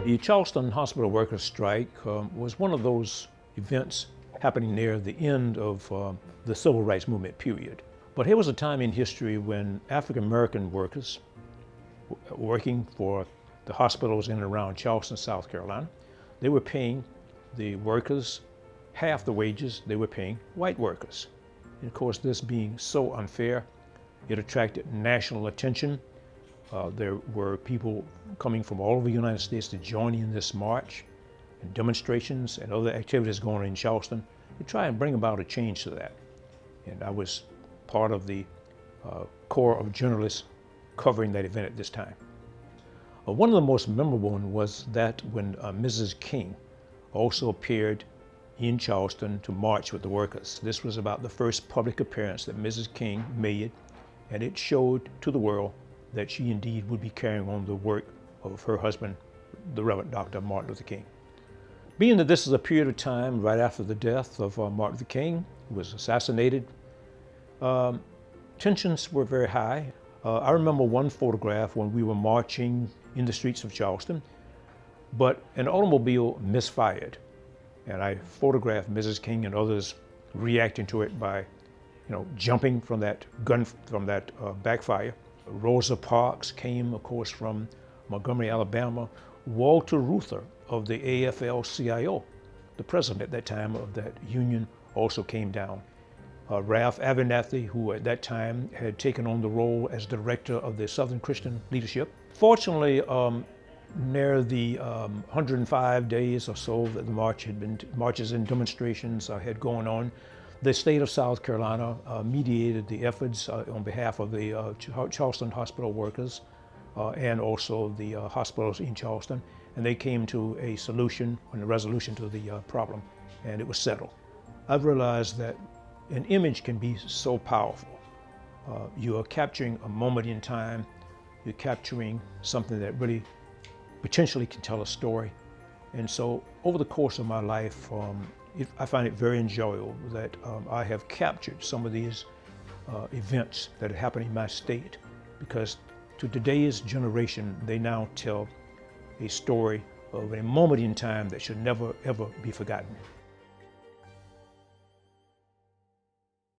The Charleston Hospital workers' strike was one of those events happening near the end of the civil rights movement period. But here was a time in history when African American workers working for the hospitals in and around Charleston, South Carolina, they were paying the workers half the wages they were paying white workers. And of course, this being so unfair, it attracted national attention. There were people coming from all over the United States to join in this march and demonstrations and other activities going on in Charleston to try and bring about a change to that. And I was part of the corps of journalists covering that event at this time. One of the most memorable ones was that when Mrs. King also appeared in Charleston to march with the workers. This was about the first public appearance that Mrs. King made, and it showed to the world that she indeed would be carrying on the work of her husband, the Reverend Dr. Martin Luther King. Being that this is a period of time right after the death of Martin Luther King, who was assassinated, tensions were very high. I remember one photograph when we were marching in the streets of Charleston, but an automobile misfired. And I photographed Mrs. King and others reacting to it by, jumping from that backfire. Rosa Parks came, of course, from Montgomery, Alabama. Walter Reuther of the AFL-CIO, the president at that time of that union, also came down. Ralph Abernathy, who at that time had taken on the role as director of the Southern Christian Leadership. Fortunately, near the 105 days or so that the marches and demonstrations had gone on, the state of South Carolina mediated the efforts on behalf of the Charleston Hospital workers and also the hospitals in Charleston, and they came to a solution and a resolution to the problem, and it was settled. I've realized that an image can be so powerful. You are capturing a moment in time, you're capturing something that really potentially can tell a story. And so over the course of my life, I find it very enjoyable that I have captured some of these events that have happened in my state, because to today's generation, they now tell a story of a moment in time that should never, ever be forgotten.